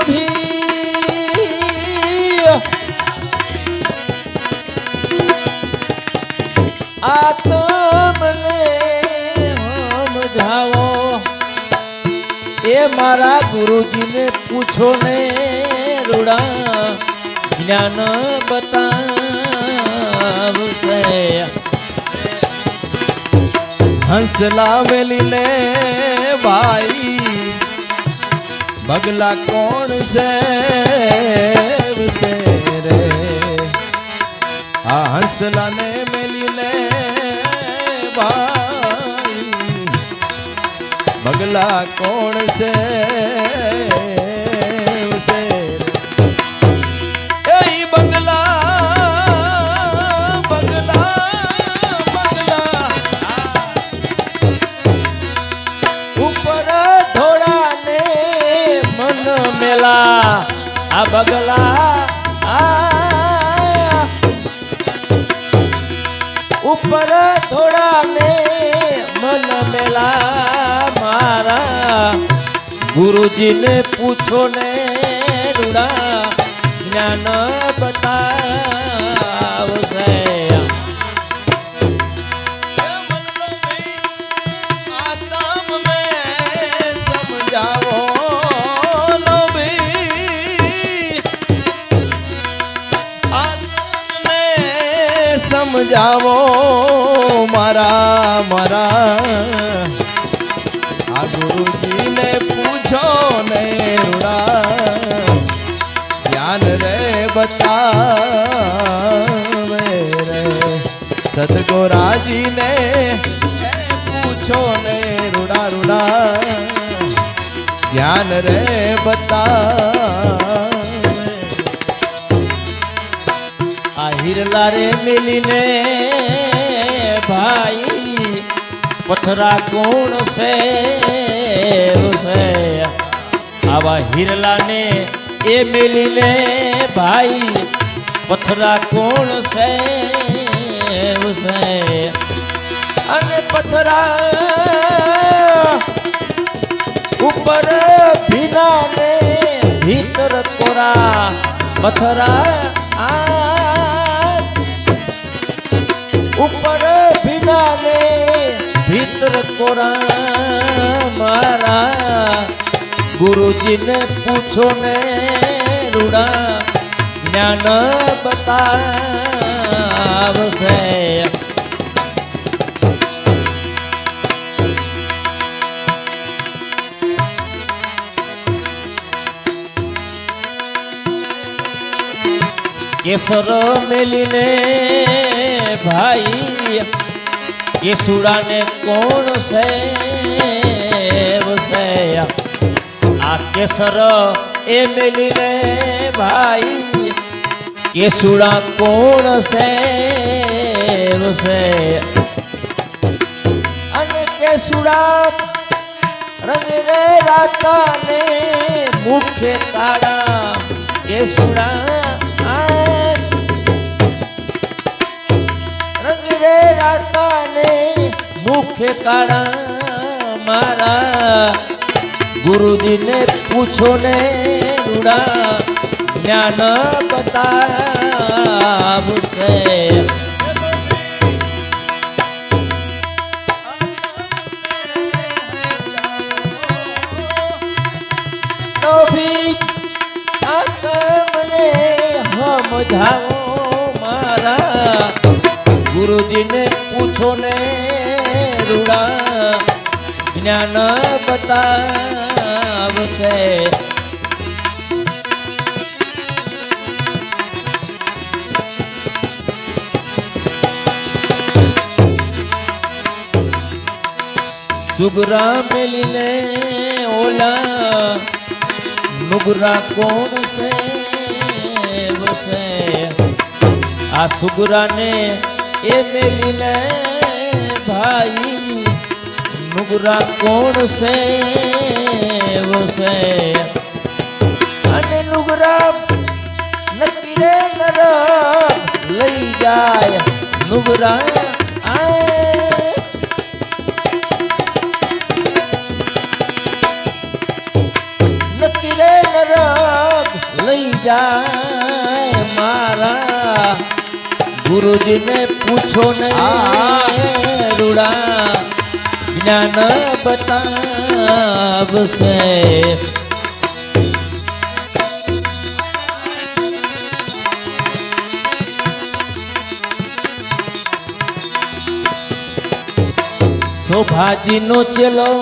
भी આત્મને સમજાવો એ મારા ગુરુજીને પૂછો ને રૂડા જ્ઞાન બતાવશે હંસલા મેલીને ભાઈ બગલા કોણ છે રે આ હંસલા ને મેલીને ભાઈ બગલા કોણ છે આ બગલા ઉપર થોડા ને મન મેલા મારા ગુરુજીને પૂછો ને રૂડા જ્ઞાન બતાવશે સમજાવો મારા મારા આ ગુરુજીને પૂછો ને રૂડા જ્ઞાન રે બતાવે રે સદગોરાજીને પૂછો ને રૂડા રૂડા જ્ઞાન રે બતાવે આ હિરલા રે મિલીને ભાઈ પથરા કોણ છે આવા હિરલા ને એ મિલીને ભાઈ પથરા કોણ છે અને પથરા ઉપર ભીના ને ભીતર કોરા પથરા ઉપર ભીના ને ભીતર કોરા મારા ગુરુજીને પૂછો ને રૂડા જ્ઞાન બતાવશે કેસર મેલીને ભાઈ કેસુડાને કોણ છે આ કેસર એ મેલીને ભાઈ કેસુડા કોણ છે અને કેસુડા રંગ રે રાતા ને મુખે કાળા કેસુડા રાતાને મુખે કાળા મારા ગુરુજીને પૂછો ને રૂડા જ્ઞાન બતાવશે તો ભી આત્મને સમજાવો મારા ગુરુજીને પૂછો ને રૂડા જ્ઞાન બતાવશે સુગરા મેલીને ઓલા નુગરા કોણ છે આ સુગરાને એ મેલીને ભાઈ નુગરા કોણ છે અને નુગરા નક્કી નર લઈ જાય નુગરા નક્કી નર જાય મારા ગુરુજીને પૂછો ને રૂડા જ્ઞાન બતાવશે શોભાજીનો ચેલો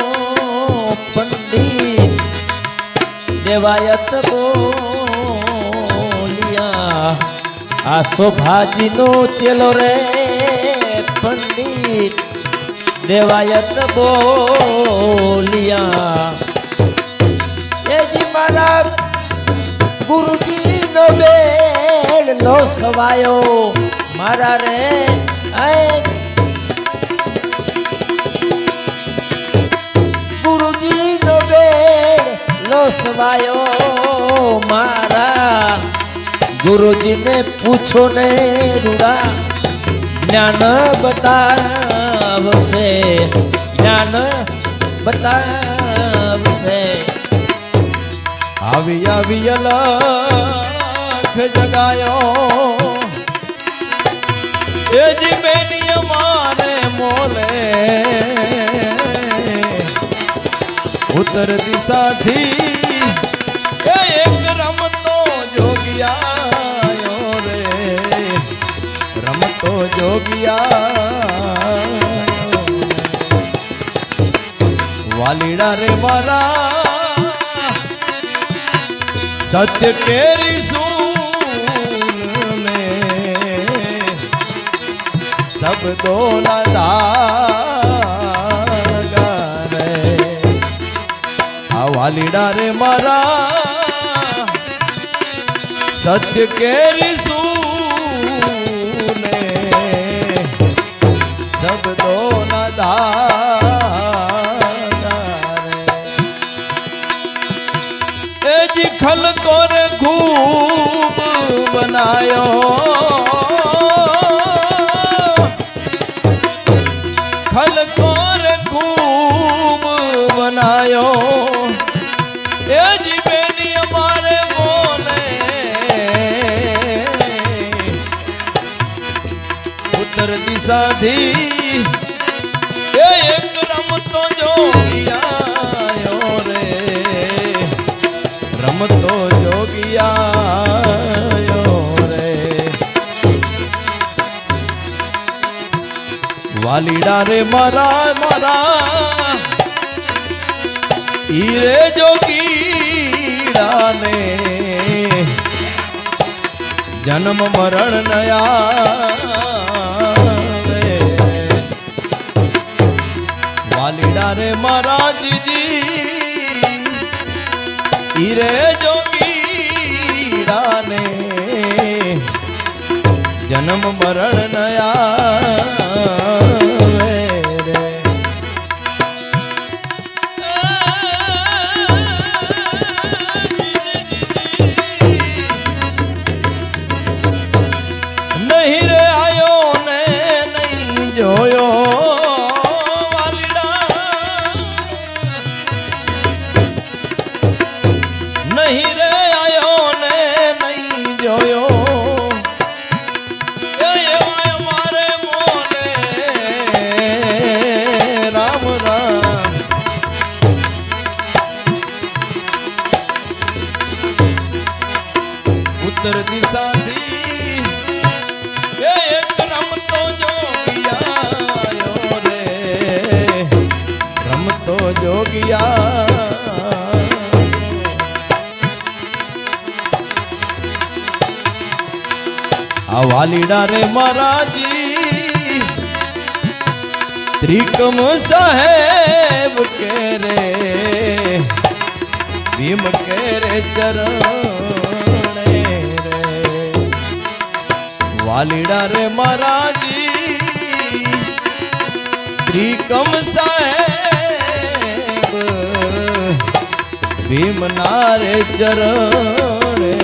પંડિત દેવાયત બોલિયા આ શોભાજીનો ચેલો રે પંડિત દેવાયત બોલિયા એ જી મારા ગુરુજીનો બેલ લો સવાયો મારા રે આય ગુરુજીનો બેલ લો સવાયો મારા ગુરુજીને પૂછો ને રૂડા જ્ઞાન બતાવશે જ્ઞાન બતાવશે આવી આવી અલખ જગાયો એ જી બેની અમારે મોલે ઉત્તર દિશાથી એ એક રમતો જોગિયાયો રે રમતો જોગિયા વાલીડા રે મારા સત્ય કેરી સૂન ને શબ્દો ના ધાગા રે આ વાલીડા રે મારા સત્ય કેરી સૂન ને શબ્દો ના ધાગા રે એ જી ખલકો રે ખૂબ બનાયો ખલકો રે ખૂબ બનાયો એ જી બેની અમારે બોલે ઉત્તર દિશાથી એ એક રમતો જોગિયાયો રે રમતો જોગિયાયો રે વાલીડા રે મારા મારા ઈ રે જોગીડા ને જન્મ મરણ નયા રે વાલીડા રે મારા જીજી ઈ રે જોગીડા ને જન્મ મરણ નયા રે નહીં રે આયો ને નહીં જોયો વાલીડા નહીં રે આયો ને નહીં જોયો એ એવા અમારે મોને રામ રામ ઉત્તર દિશાથી એ એક રમતો જોગિયાયો રે રમતો જોગિયા આ વાલીડા રે મહારાજી ત્રિકમ સાહેબ કે રે ભીમ કે રે ચરણ રે વાલીડા રે મહારાજી ત્રિકમ સાહેબ ભીમ ના રે ચરણ રે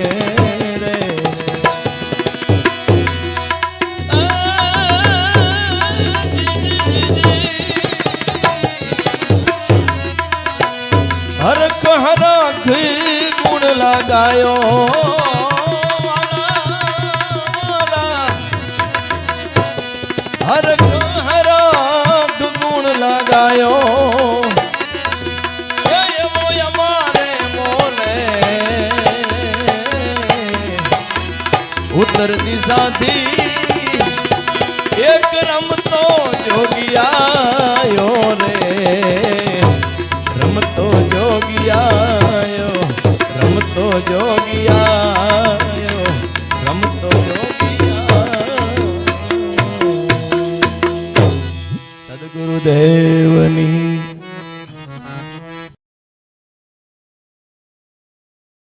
હરખ હરખ ગુણ લગાયો રમતો જોગિયાયો રે રમતો જોગિયાયો રમતો જોગિયાયો રમતો જોગિયાયો સદગુરુદેવની